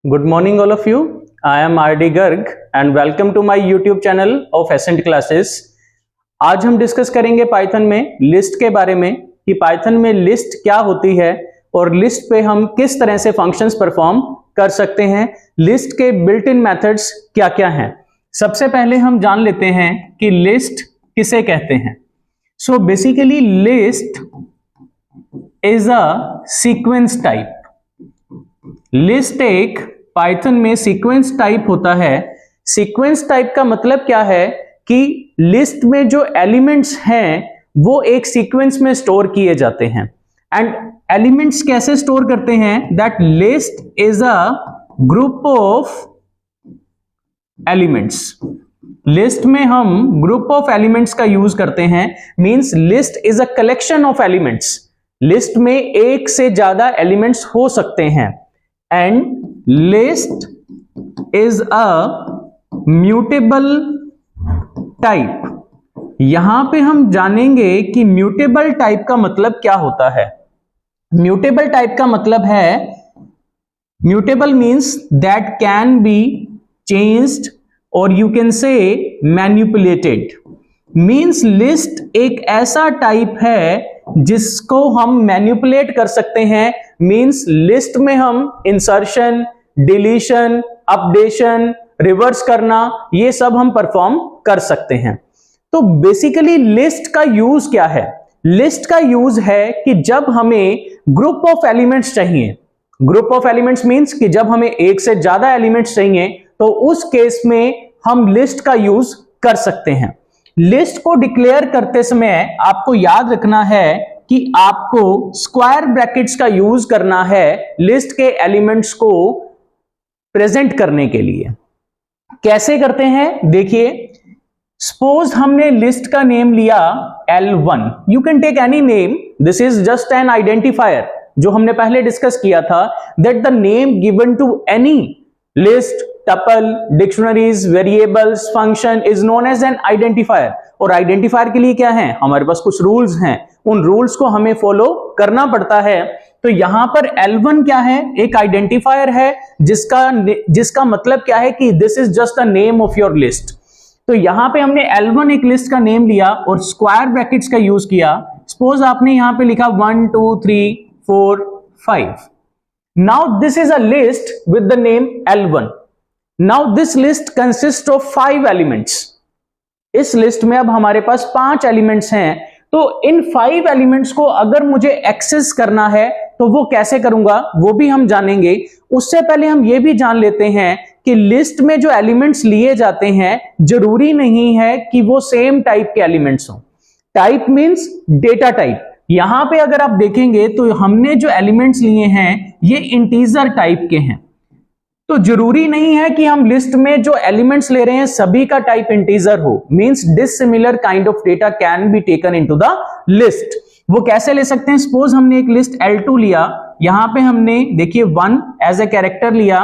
Good morning all of you. I am R.D. Garg and welcome to my YouTube channel of Ascent Classes. आज हम discuss करेंगे Python में list के बारे में कि पाइथन में लिस्ट क्या होती है और लिस्ट पे हम किस तरह से फंक्शंस परफॉर्म कर सकते हैं, लिस्ट के बिल्ट इन मेथड्स क्या क्या हैं। सबसे पहले हम जान लेते हैं कि लिस्ट किसे कहते हैं। So basically list is a sequence type. List एक पाइथन में सीक्वेंस टाइप होता है। सीक्वेंस टाइप का मतलब क्या है कि लिस्ट में जो एलिमेंट्स हैं वो एक सीक्वेंस में स्टोर किए जाते हैं। एंड एलिमेंट्स कैसे स्टोर करते हैं? That list is a group of elements. List में हम ग्रुप ऑफ एलिमेंट्स का यूज करते हैं। Means list is a collection of elements. List में एक से ज्यादा एलिमेंट्स हो सकते हैं। And list is a mutable type. यहां पे हम जानेंगे कि म्यूटेबल टाइप का मतलब क्या होता है। म्यूटेबल टाइप का मतलब है, mutable means that can be changed और you can say manipulated. Means list एक ऐसा टाइप है जिसको हम मैनिपुलेट कर सकते हैं। मींस लिस्ट में हम इंसर्शन, डिलीशन, अपडेशन, रिवर्स करना, ये सब हम परफॉर्म कर सकते हैं। तो बेसिकली लिस्ट का यूज क्या है? लिस्ट का यूज है कि जब हमें ग्रुप ऑफ एलिमेंट्स चाहिए। ग्रुप ऑफ एलिमेंट्स मींस कि जब हमें एक से ज्यादा एलिमेंट्स चाहिए तो उस केस में हम लिस्ट का यूज कर सकते हैं। लिस्ट को डिक्लेयर करते समय आपको याद रखना है कि आपको स्क्वायर ब्रैकेट्स का यूज करना है लिस्ट के एलिमेंट्स को प्रेजेंट करने के लिए। कैसे करते हैं देखिए, सपोज हमने लिस्ट का नेम लिया L1। You can take any name, this is just an identifier जो हमने पहले डिस्कस किया था, that the name given to any list, tuple, dictionaries, variables, function is known as an identifier. और identifier के लिए क्या है? हमारे पास कुछ रूल्स हैं, उन रूल्स को हमें फॉलो करना पड़ता है। तो यहां पर L1 क्या है? एक आइडेंटिफायर है जिसका मतलब क्या है कि this is just the name of your list. तो यहां पे हमने L1 एक लिस्ट का नेम लिया और स्क्वायर ब्रैकेट्स का यूज किया। सपोज आपने यहां पे लिखा 1 2 3 4 5। Now this is a list with the name L1. Now this list consists of 5 elements. इस लिस्ट में अब हमारे पास 5 एलिमेंट्स हैं। तो इन 5 एलिमेंट्स को अगर मुझे एक्सेस करना है तो वो कैसे करूंगा वो भी हम जानेंगे। उससे पहले हम ये भी जान लेते हैं कि लिस्ट में जो एलिमेंट्स लिए जाते हैं जरूरी नहीं है कि वो सेम टाइप के एलिमेंट्स हो। Type means data type. यहां पे अगर आप देखेंगे तो हमने जो एलिमेंट्स लिए हैं ये इंटीजर टाइप के हैं। तो जरूरी नहीं है कि हम लिस्ट में जो एलिमेंट्स ले रहे हैं सभी का टाइप इंटीजर हो। Means dissimilar kind of data can be taken into the list. वो कैसे ले सकते हैं? सपोज हमने एक लिस्ट L2 लिया, यहां पे हमने देखिए 1 एज ए कैरेक्टर लिया,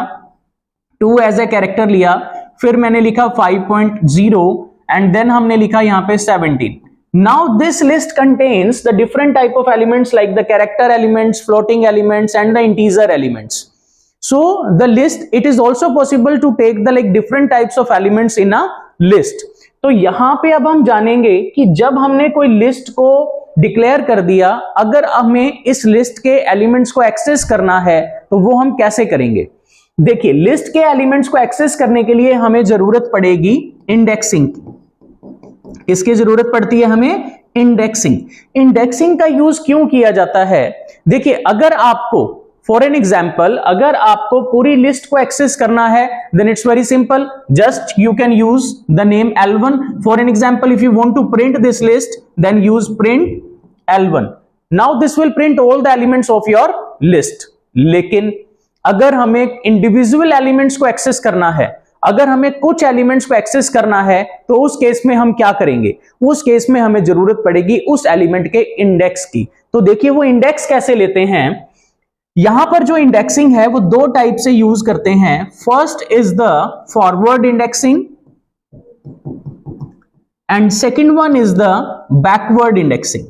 2 एज ए कैरेक्टर लिया, फिर मैंने लिखा 5.0 एंड देन हमने लिखा यहां पे 17। Now this list contains the different type of elements like the character elements, floating elements and the integer elements. So the list, it is also possible to take the like different types of elements in a list. तो यहां पे अब हम जानेंगे कि जब हमने कोई लिस्ट को डिक्लेयर कर दिया, अगर हमें इस लिस्ट के एलिमेंट्स को एक्सेस करना है तो वो हम कैसे करेंगे। देखिए, लिस्ट के एलिमेंट्स को एक्सेस करने के लिए हमें जरूरत पड़ेगी इंडेक्सिंग की। किसकी जरूरत पड़ती है? हमें इंडेक्सिंग। इंडेक्सिंग का यूज क्यों किया जाता है? देखिए, अगर आपको फॉर एन एग्जाम्पल अगर आपको पूरी लिस्ट को एक्सेस करना है then it's very simple, just you can use the name L1। For an example if you want to print this list then use print L1। Now this will print all the elements of your list. लेकिन अगर हमें individual elements को access करना है, अगर हमें कुछ elements को एक्सेस करना है तो उस केस में हम क्या करेंगे? उस केस में हमें जरूरत पड़ेगी उस एलिमेंट के इंडेक्स की। तो देखिए वो इंडेक्स कैसे लेते हैं। यहां पर जो इंडेक्सिंग है वो 2 टाइप से यूज करते हैं। First is the forward indexing and second one is the backward indexing.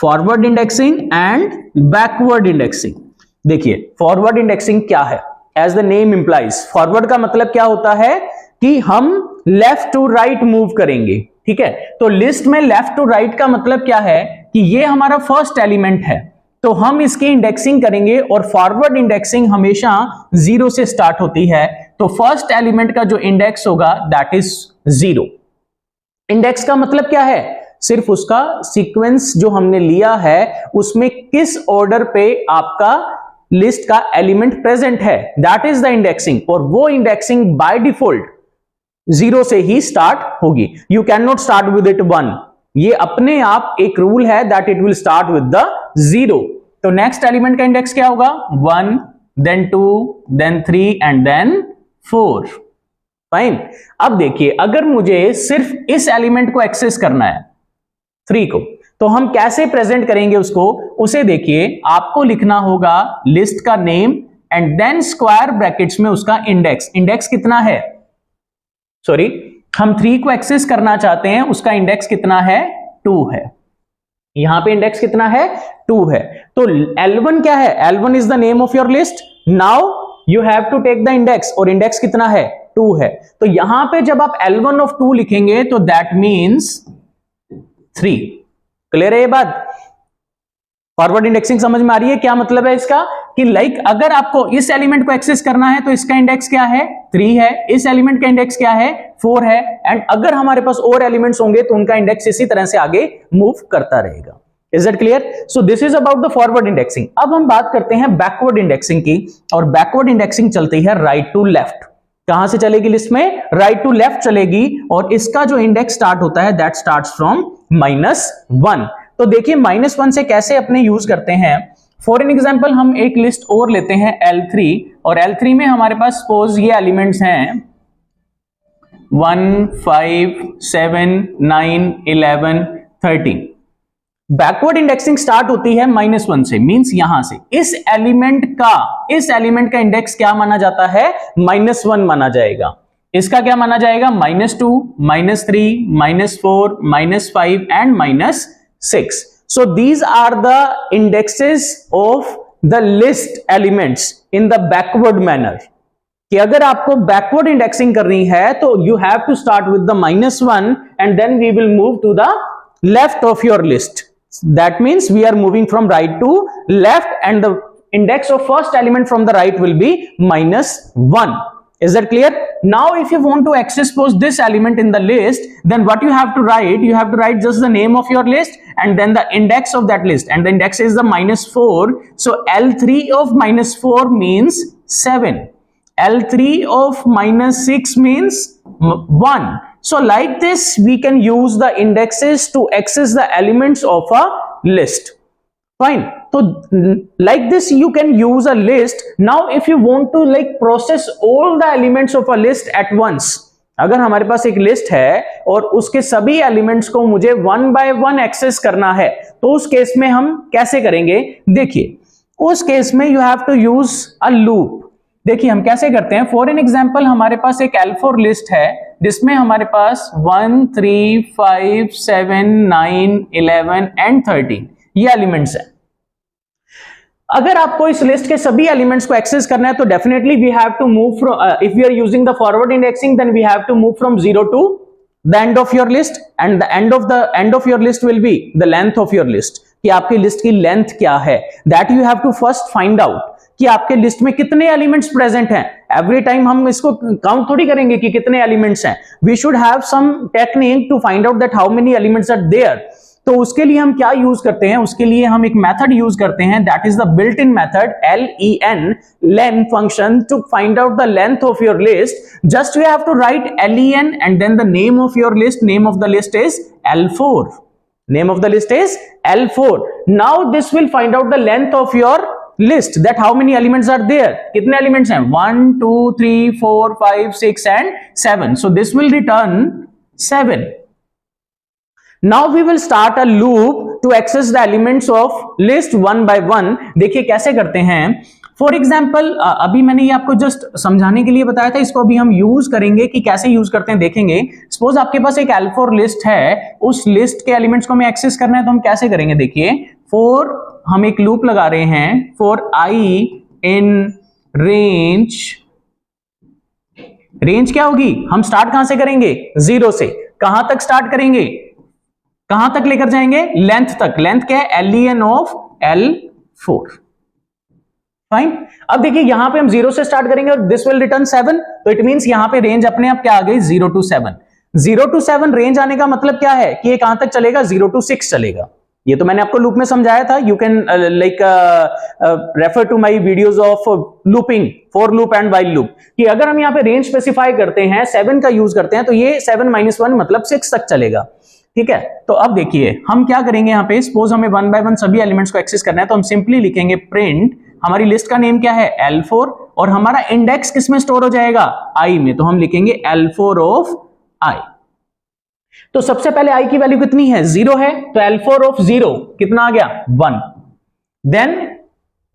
Forward indexing and backward indexing. देखिए फॉरवर्ड इंडेक्सिंग क्या है, as the name implies, forward का मतलब क्या होता है कि हम लेफ्ट टू राइट मूव करेंगे, ठीक है। तो लिस्ट में लेफ्ट टू राइट का मतलब क्या है कि ये हमारा फर्स्ट एलिमेंट है, तो हम इसकी इंडेक्सिंग करेंगे, और फॉरवर्ड इंडेक्सिंग हमेशा 0 से स्टार्ट होती है, तो फर्स्ट एलिमेंट का जो इंडेक्स होगा दैट इज 0। इंडेक्स का मतलब क्या है, सिर्फ उसका सीक्वेंस जो हमने लिया है उसमें किस ऑर्डर पे आपका लिस्ट का एलिमेंट प्रेजेंट है, दैट इज द इंडेक्सिंग। और वो इंडेक्सिंग बाय डिफॉल्ट 0 से ही स्टार्ट होगी, you can not start with it 1, ये अपने आप एक रूल है that it will start with the 0। तो नेक्स्ट एलिमेंट का इंडेक्स क्या होगा, 1, then 2, then 3 and then 4। Fine. अब देखिए अगर मुझे सिर्फ इस एलिमेंट को एक्सेस करना है 3 को, तो हम कैसे प्रेजेंट करेंगे उसको, उसे देखिए आपको लिखना होगा लिस्ट का name and then square brackets में उसका इंडेक्स। इंडेक्स कितना है, सॉरी हम 3 को एक्सेस करना चाहते हैं, उसका इंडेक्स कितना है, 2 है। यहां पे इंडेक्स कितना है, 2 है। तो L1 क्या है, L1 is the name of your list, now you have to take the index, और इंडेक्स कितना है, 2 है। तो यहां पे जब आप L1 ऑफ 2 लिखेंगे तो दैट मीन्स 3। क्लियर है ये बात, फॉरवर्ड इंडेक्सिंग समझ में आ रही है, क्या मतलब है इसका कि लाइक अगर आपको इस एलिमेंट को एक्सेस करना है तो इसका इंडेक्स क्या है, 3 है, इस एलिमेंट का इंडेक्स क्या है, 4 है, एंड अगर हमारे पास और एलिमेंट्स होंगे तो उनका इंडेक्स इसी तरह से आगे मूव करता रहेगा। Is that clear? So this is about the forward indexing. अब हम बात करते हैं बैकवर्ड इंडेक्सिंग की, और बैकवर्ड इंडेक्सिंग चलती है राइट टू लेफ्ट। कहां से चलेगी लिस्ट में, राइट टू लेफ्ट चलेगी, और इसका जो इंडेक्स स्टार्ट होता है दैट स्टार्ट्स फ्रॉम -1। तो देखिए -1 से कैसे अपने यूज करते हैं। फॉर एन एग्जांपल हम एक लिस्ट और लेते हैं L3, और L3 में हमारे पास सपोज ये एलिमेंट्स हैं 1, 5, 7, 9, 11, 13। बैकवर्ड इंडेक्सिंग स्टार्ट होती है -1 से, मींस यहां से इस एलिमेंट का इंडेक्स क्या माना जाता है, -1 माना जाएगा। इसका क्या माना जाएगा, -2, -3, -4, -5 and -6। So these are the indexes of the list elements in the backward manner. कि अगर आपको बैकवर्ड इंडेक्सिंग करनी है तो you have to start with the -1 and then we will move to the left of your list. That means we are moving from right to left and the index of first element from the right will be -1. Is that clear? Now if you want to access this element in the list, then what you have to write, you have to write just the name of your list and then the index of that list, and the index is the -4. So L3 of -4 means 7, L3 of -6 means 1. So like this we can use the indexes to access the elements of a list. Fine. So like this you can use a list. Now if you want to like process all the elements of a list at once, अगर हमारे पास एक list है और उसके सभी elements को मुझे 1 by 1 access करना है, तो उस केस में हम कैसे करेंगे, देखिए उस केस में you have to use a loop. देखिए हम कैसे करते हैं, फॉर एन एग्जांपल हमारे पास एक L4 लिस्ट है जिसमें हमारे पास 1, 3, 5, 7, 9, 11 एंड 13 ये एलिमेंट्स हैं। अगर आपको इस लिस्ट के सभी एलिमेंट्स को एक्सेस करना है तो definitely we have to move from, if we are using the forward indexing then we have to move from 0 to the end of your list, and the end of your list will be the length of your list, कि आपकी list की length क्या है, that you have to first find out कि आपके list में कितने elements present हैं। एवरी टाइम हम इसको काउंट थोड़ी करेंगे कि कितने एलिमेंट्स हैं, we should have some technique to find out that how many elements are there. तो उसके लिए हम क्या यूज करते हैं, उसके लिए हम एक मेथड यूज करते हैं, that is the built in method len, len function to find out the length of your list. Just you have to write len and then the name of your list, name of the list is L4, name of the list is L4. Now this will find out the length of your list, that how many elements are there, कितने elements हैं, 1, 2, 3, 4, 5, 6 and 7. So this will return 7. Now we will start a loop to access the elements of list one by one. देखिए कैसे करते हैं, for example अभी मैंने ये आपको जस्ट समझाने के लिए बताया था, इसको अभी हम यूज करेंगे कि कैसे यूज करते हैं देखेंगे। सपोज आपके पास एक L4 लिस्ट है, उस लिस्ट के एलिमेंट्स को हमें एक्सेस करना है, तो हम कैसे करेंगे देखिए। फॉर हम एक लूप लगा रहे हैं, for I in range, range क्या होगी, हम स्टार्ट कहां से करेंगे, 0 से। कहां तक स्टार्ट करेंगे, कहां तक लेकर जाएंगे, लेंथ तक। लेंथ क्या है, len ऑफ L4। फाइन। अब देखिए यहां पे हम 0 से स्टार्ट करेंगे और दिस विल रिटर्न 7, तो इट मींस यहां पे रेंज अपने आप क्या आ गई, 0 to 7। 0 to 7 रेंज आने का मतलब क्या है कि ये कहां तक चलेगा, 0 to 6 चलेगा। ये तो मैंने आपको लूप में समझाया था। You can like refer to my videos of looping, for loop and while loop, कि अगर हम यहां पे रेंज स्पेसिफाई करते हैं, 7 का यूज करते हैं, तो ये 7 - 1 मतलब 6 तक चलेगा। ठीक है, तो अब देखिए हम क्या करेंगे यहां पे। सपोज हमें 1 by 1 सभी एलिमेंट्स को एक्सेस करना है, तो हम सिंपली लिखेंगे प्रिंट, हमारी लिस्ट का नेम क्या है, L4, और हमारा इंडेक्स किसमें स्टोर हो जाएगा, I में, तो हम लिखेंगे L4 ऑफ I। तो सबसे पहले I की वैल्यू कितनी है, 0 है, तो L4 ऑफ 0 कितना आ गया, 1। देन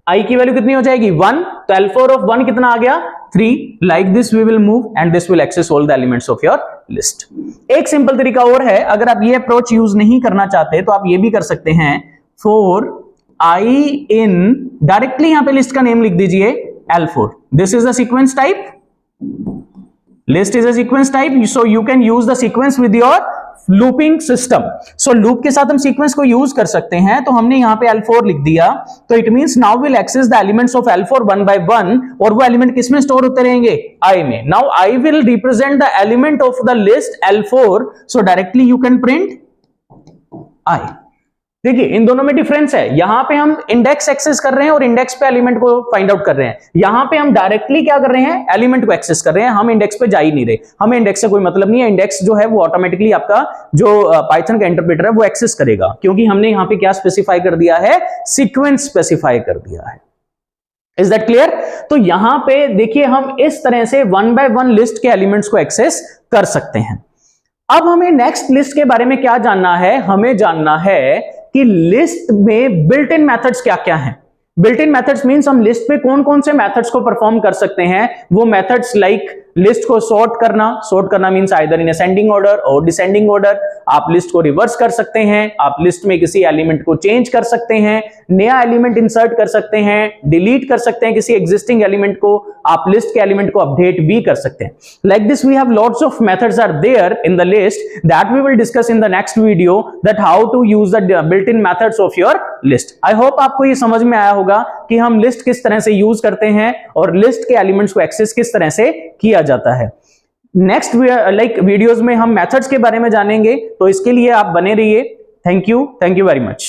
I की वैल्यू कितनी हो जाएगी, 1, तो L4 ऑफ 1 कितना आ गया, 3। Like this we will move and this will access all the elements of your list. एक सिंपल तरीका और है, अगर आप ये अप्रोच यूज नहीं करना चाहते तो आप ये भी कर सकते हैं, फॉर I in, डायरेक्टली यहां पे लिस्ट का नेम लिख दीजिए L4। This is the sequence type, list is a sequence type, so you can use the sequence with your looping system. So loop के साथ हम सीक्वेंस को यूज कर सकते हैं, तो हमने यहां पे L4 लिख दिया, तो it means now will access the elements of L4 1 by 1, और वो एलिमेंट किसमें स्टोर होते रहेंगे, I में। Now I will represent the element of the list L4, so directly you can print I। देखिए इन दोनों में डिफरेंस है, यहां पे हम इंडेक्स एक्सेस कर रहे हैं और इंडेक्स पे एलिमेंट को फाइंड आउट कर रहे हैं। यहां पे हम डायरेक्टली क्या कर रहे हैं, एलिमेंट को एक्सेस कर रहे हैं, हम इंडेक्स पे जा ही नहीं रहे। हमें इंडेक्स से कोई मतलब नहीं है, इंडेक्स जो है वो ऑटोमेटिकली आपका जो पाइथन का इंटरप्रेटर है वो एक्सेस करेगा, क्योंकि हमने यहां पे क्या स्पेसिफाई कर दिया है, सीक्वेंस स्पेसिफाई कर दिया है। Is that clear? तो यहां पे देखिए हम इस तरह से 1 by 1 लिस्ट के एलिमेंट्स को एक्सेस कर सकते हैं। अब हमें नेक्स्ट लिस्ट के बारे में क्या जानना है, हमें जानना है कि लिस्ट में बिल्ट इन मेथड्स क्या क्या हैं। बिल्ट इन मेथड्स मींस हम लिस्ट पे कौन कौन से मेथड्स को परफॉर्म कर सकते हैं। वो मेथड्स लाइक लिस्ट को सॉर्ट करना means either in ascending order और डिसेंडिंग ऑर्डर। आप लिस्ट को रिवर्स कर सकते हैं, आप लिस्ट में किसी एलिमेंट को चेंज कर सकते हैं, नया एलिमेंट इंसर्ट कर सकते हैं, डिलीट कर सकते हैं किसी एग्जिस्टिंग एलिमेंट को, आप लिस्ट के एलिमेंट को अपडेट भी कर सकते हैं। Like this we have lots of methods are there in the list that we will discuss in the next video, that how to use the built in methods of your list. I hope आपको ये समझ में आया होगा कि हम list किस तरह से यूज करते हैं और लिस्ट के एलिमेंट्स को एक्सेस किस तरह से किया जाता है। नेक्स्ट वीडियोस में हम मेथड्स के बारे में जानेंगे, तो इसके लिए आप बने रहिए। Thank you very much.